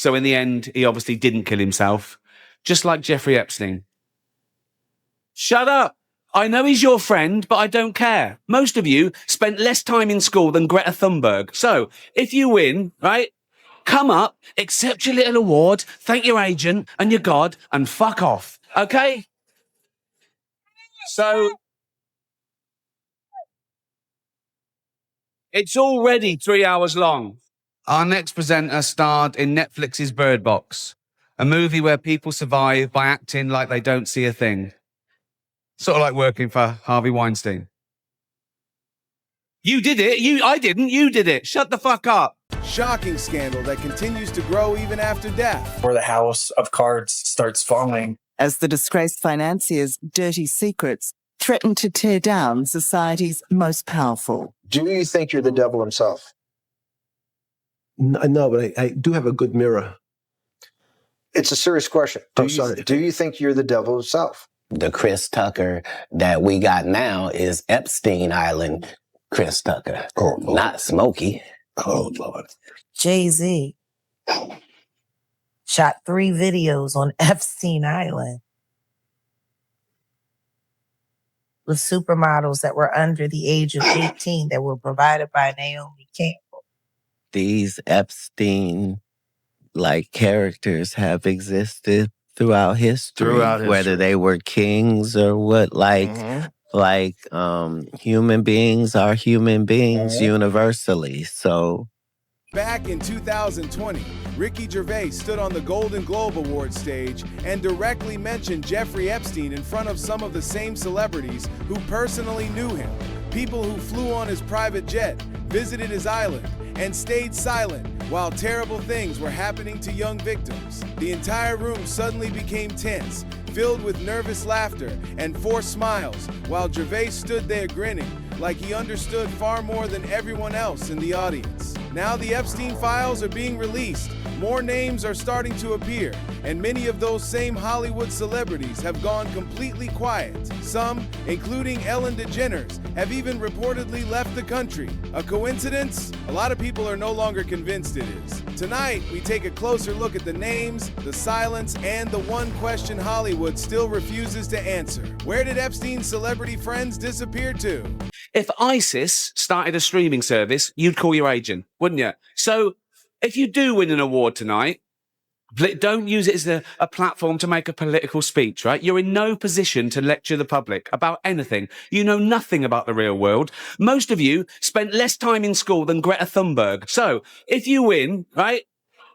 So in the end, he obviously didn't kill himself, just like Jeffrey Epstein. Shut up! I know he's your friend, but I don't care. Most of you spent less time in school than Greta Thunberg. So if you win, right, come up, accept your little award, thank your agent and your God, and fuck off. Okay? So it's already 3 hours long. Our next presenter starred in Netflix's Bird Box, a movie where people survive by acting like they don't see a thing. Sort of like working for Harvey Weinstein. You did it. I didn't. You did it. Shut the fuck up. Shocking scandal that continues to grow even after death. Where the house of cards starts falling. As the disgraced financier's dirty secrets threaten to tear down society's most powerful. Do you think you're the devil himself? No, but I do have a good mirror. It's a serious question. Do you think you're the devil himself? The Chris Tucker that we got now is Epstein Island Chris Tucker, not Smokey. Oh, Lord. Jay-Z shot 3 videos on Epstein Island with supermodels that were under the age of 18 that were provided by Naomi Campbell. These Epstein-like characters have existed throughout history, whether they were kings or what, human beings are human beings universally. So back in 2020, Ricky Gervais stood on the Golden Globe Award stage and directly mentioned Jeffrey Epstein in front of some of the same celebrities who personally knew him. People who flew on his private jet, visited his island, and stayed silent while terrible things were happening to young victims. The entire room suddenly became tense, filled with nervous laughter and forced smiles, while Gervais stood there grinning like he understood far more than everyone else in the audience. Now the Epstein Files are being released, more names are starting to appear, and many of those same Hollywood celebrities have gone completely quiet. Some, including Ellen DeGeneres, have even reportedly left the country. A coincidence? A lot of people are no longer convinced it is. Tonight, we take a closer look at the names, the silence, and the one question Hollywood still refuses to answer. Where did Epstein's celebrity friends disappear to? If ISIS started a streaming service, you'd call your agent, wouldn't you? So if you do win an award tonight, don't use it as a platform to make a political speech, right? You're in no position to lecture the public about anything. You know nothing about the real world. Most of you spent less time in school than Greta Thunberg. So if you win, right,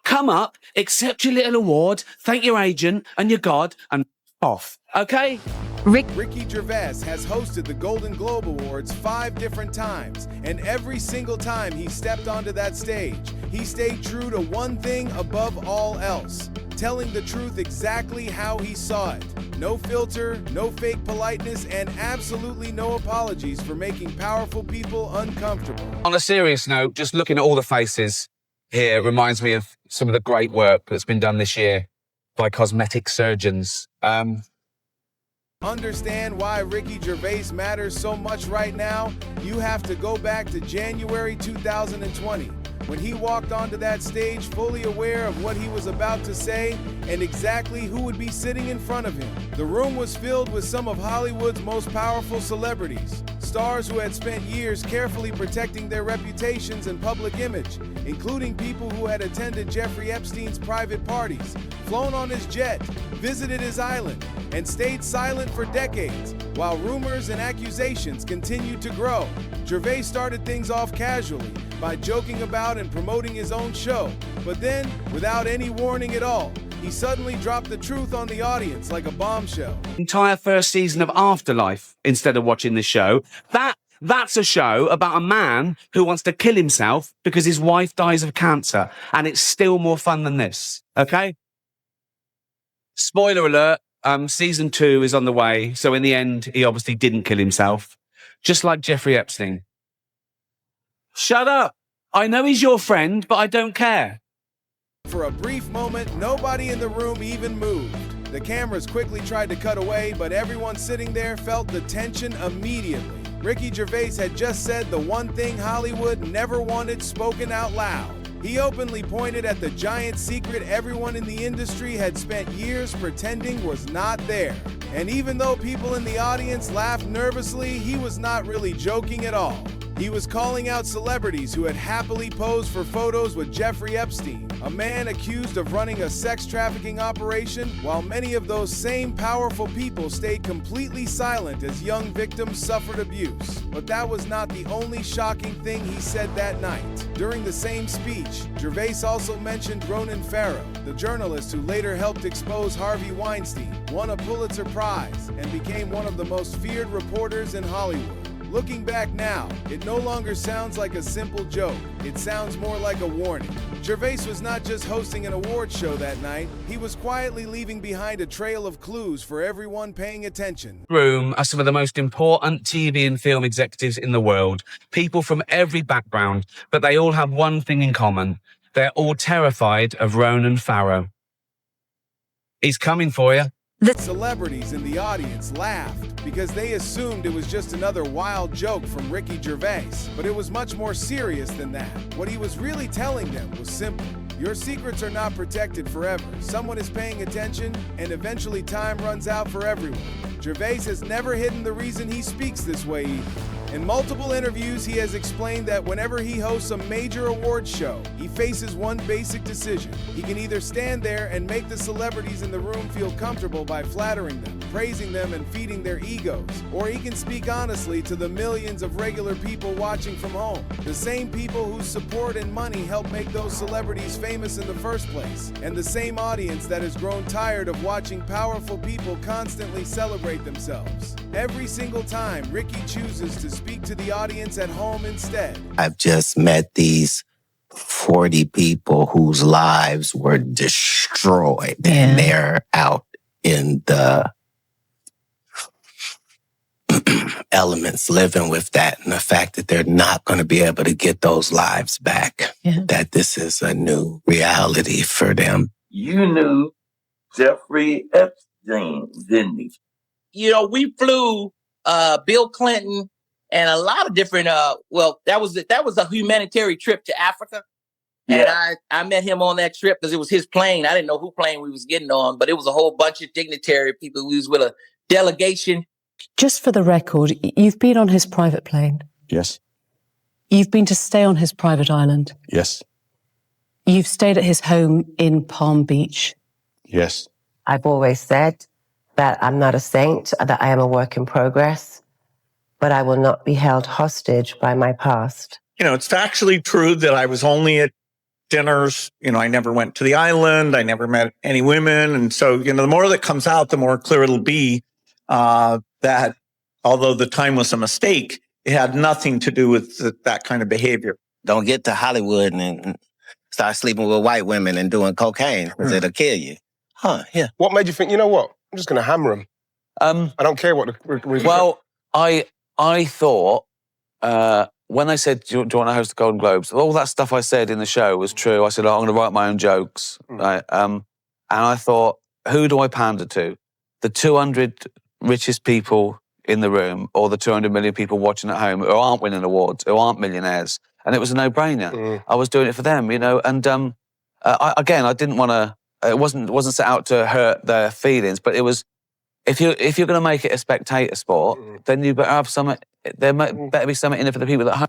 come up, accept your little award, thank your agent and your God, and off, okay? Ricky Gervais has hosted the Golden Globe Awards 5 different times, and every single time he stepped onto that stage, he stayed true to one thing above all else, telling the truth exactly how he saw it. No filter, no fake politeness, and absolutely no apologies for making powerful people uncomfortable. On a serious note, just looking at all the faces here reminds me of some of the great work that's been done this year by cosmetic surgeons. Understand why Ricky Gervais matters so much right now? You have to go back to January 2020, when he walked onto that stage fully aware of what he was about to say and exactly who would be sitting in front of him. The room was filled with some of Hollywood's most powerful celebrities, stars who had spent years carefully protecting their reputations and public image, including people who had attended Jeffrey Epstein's private parties, flown on his jet, visited his island, and stayed silent for decades, while rumors and accusations continued to grow. Gervais started things off casually by joking about and promoting his own show, but then, without any warning at all, he suddenly dropped the truth on the audience like a bombshell. Entire first season of Afterlife instead of watching this show. That's a show about a man who wants to kill himself because his wife dies of cancer, and it's still more fun than this, okay? Spoiler alert, season 2 is on the way, so in the end, he obviously didn't kill himself, just like Jeffrey Epstein. Shut up! I know he's your friend, but I don't care. For a brief moment, nobody in the room even moved. The cameras quickly tried to cut away, but everyone sitting there felt the tension immediately. Ricky Gervais had just said the one thing Hollywood never wanted spoken out loud. He openly pointed at the giant secret everyone in the industry had spent years pretending was not there. And even though people in the audience laughed nervously, he was not really joking at all. He was calling out celebrities who had happily posed for photos with Jeffrey Epstein, a man accused of running a sex trafficking operation, while many of those same powerful people stayed completely silent as young victims suffered abuse. But that was not the only shocking thing he said that night. During the same speech, Gervais also mentioned Ronan Farrow, the journalist who later helped expose Harvey Weinstein, won a Pulitzer Prize, and became one of the most feared reporters in Hollywood. Looking back now, it no longer sounds like a simple joke. It sounds more like a warning. Gervais was not just hosting an award show that night, he was quietly leaving behind a trail of clues for everyone paying attention. Room are some of the most important TV and film executives in the world, people from every background, but they all have one thing in common. They're all terrified of Ronan Farrow. He's coming for you. The celebrities in the audience laughed because they assumed it was just another wild joke from Ricky Gervais, but it was much more serious than that. What he was really telling them was simple. Your secrets are not protected forever. Someone is paying attention, and eventually time runs out for everyone. Gervais has never hidden the reason he speaks this way either. In multiple interviews, he has explained that whenever he hosts a major awards show, he faces one basic decision. He can either stand there and make the celebrities in the room feel comfortable by flattering them, praising them, and feeding their egos, or he can speak honestly to the millions of regular people watching from home, the same people whose support and money help make those celebrities famous in the first place, and the same audience that has grown tired of watching powerful people constantly celebrate themselves. Every single time, Ricky chooses to speak to the audience at home instead. I've just met these 40 people whose lives were destroyed, and they're out in the elements living with that, and the fact that they're not going to be able to get those lives back, that this is a new reality for them. You knew Jeffrey Epstein, didn't you? You know, we flew Bill Clinton and a lot of different, that was a humanitarian trip to Africa. Yeah. And I met him on that trip because it was his plane. I didn't know who plane we was getting on, but it was a whole bunch of dignitary people. We was with a delegation. Just for the record, you've been on his private plane. Yes. You've been to stay on his private island. Yes. You've stayed at his home in Palm Beach. Yes. I've always said that I'm not a saint, that I am a work in progress, but I will not be held hostage by my past. You know, it's factually true that I was only at dinners. You know, I never went to the island. I never met any women. And so, you know, the more that comes out, the more clear it'll be that although the time was a mistake, it had nothing to do with that kind of behavior. Don't get to Hollywood and start sleeping with white women and doing cocaine because it'll kill you. Yeah. What made you think, you know what? I'm just going to hammer him. I don't care what Well, I thought when they said, do you want to host the Golden Globes, all that stuff I said in the show was true. I said, I'm going to write my own jokes. Right? And I thought, who do I pander to? The 200 richest people in the room or the 200 million people watching at home who aren't winning awards, who aren't millionaires? And it was a no-brainer. I was doing it for them, you know. And I didn't want to, it wasn't set out to hurt their feelings, but it was, if you're going to make it a spectator sport, then you better have something. There better be something in it for the people at home.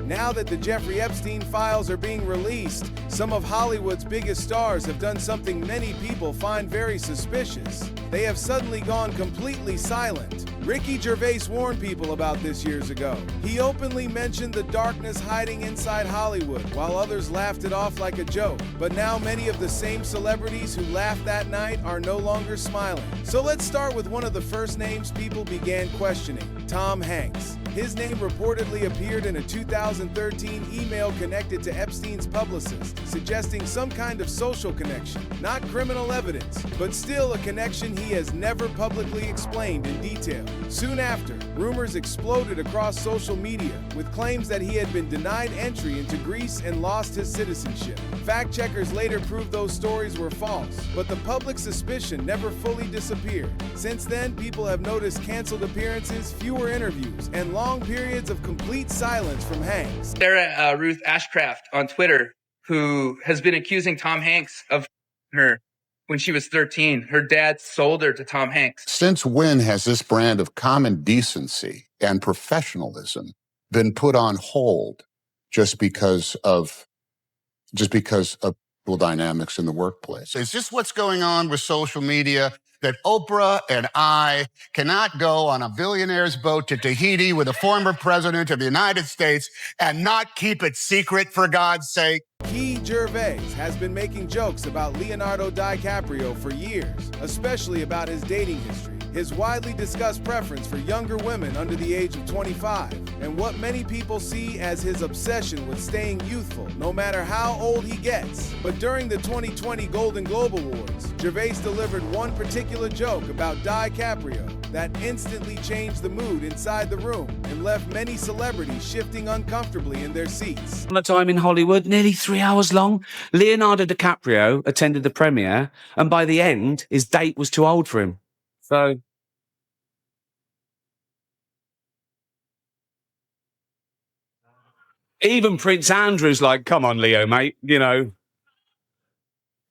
Now that the Jeffrey Epstein files are being released, some of Hollywood's biggest stars have done something many people find very suspicious. They have suddenly gone completely silent. Ricky Gervais warned people about this years ago. He openly mentioned the darkness hiding inside Hollywood, while others laughed it off like a joke. But now many of the same celebrities who laughed that night are no longer smiling. So let's start with one of the first names people began questioning, Tom Hanks. His name reportedly appeared in a 2013 email connected to Epstein's publicist, suggesting some kind of social connection, not criminal evidence, but still a connection he has never publicly explained in detail. Soon after, rumors exploded across social media with claims that he had been denied entry into Greece and lost his citizenship. Fact-checkers later proved those stories were false, but the public suspicion never fully disappeared. Since then, people have noticed canceled appearances, fewer interviews, and long periods of complete silence from Hanks. Sarah Ruth Ashcraft on Twitter who has been accusing Tom Hanks of her when she was 13. Her dad sold her to Tom Hanks. Since when has this brand of common decency and professionalism been put on hold just because of dynamics in the workplace? Is this what's going on with social media? That Oprah and I cannot go on a billionaire's boat to Tahiti with a former president of the United States and not keep it secret, for God's sake? Ricky Gervais has been making jokes about Leonardo DiCaprio for years, especially about his dating history, his widely discussed preference for younger women under the age of 25, and what many people see as his obsession with staying youthful, no matter how old he gets. But during the 2020 Golden Globe Awards, Gervais delivered one particular joke about DiCaprio that instantly changed the mood inside the room and left many celebrities shifting uncomfortably in their seats. On a time in Hollywood, nearly 3 hours long, Leonardo DiCaprio attended the premiere, and by the end, his date was too old for him. So, even Prince Andrew's like, come on, Leo, mate, you know,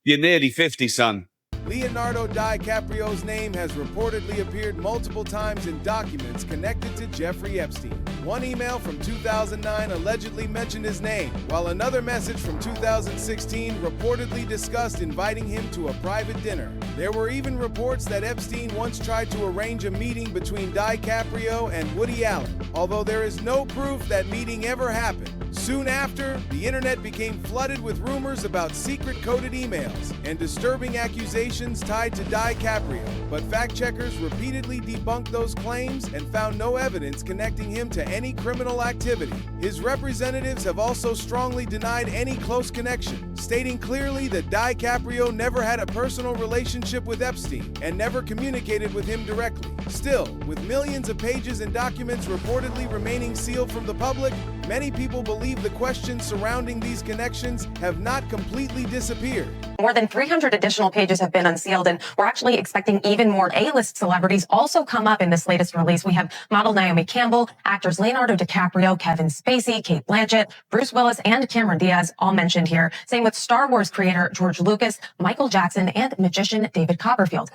you're nearly 50, son. Leonardo DiCaprio's name has reportedly appeared multiple times in documents connected to Jeffrey Epstein. One email from 2009 allegedly mentioned his name, while another message from 2016 reportedly discussed inviting him to a private dinner. There were even reports that Epstein once tried to arrange a meeting between DiCaprio and Woody Allen, although there is no proof that meeting ever happened. Soon after, the internet became flooded with rumors about secret-coded emails and disturbing accusations tied to DiCaprio, but fact-checkers repeatedly debunked those claims and found no evidence connecting him to any criminal activity. His representatives have also strongly denied any close connection, stating clearly that DiCaprio never had a personal relationship with Epstein and never communicated with him directly. Still, with millions of pages and documents reportedly remaining sealed from the public, many people believe the questions surrounding these connections have not completely disappeared. More than 300 additional pages have been unsealed, and we're actually expecting even more A-list celebrities also come up in this latest release. We have model Naomi Campbell, actors Leonardo DiCaprio, Kevin Spacey, Kate Blanchett, Bruce Willis, and Cameron Diaz, all mentioned here. Same with Star Wars creator George Lucas, Michael Jackson, and magician David Copperfield.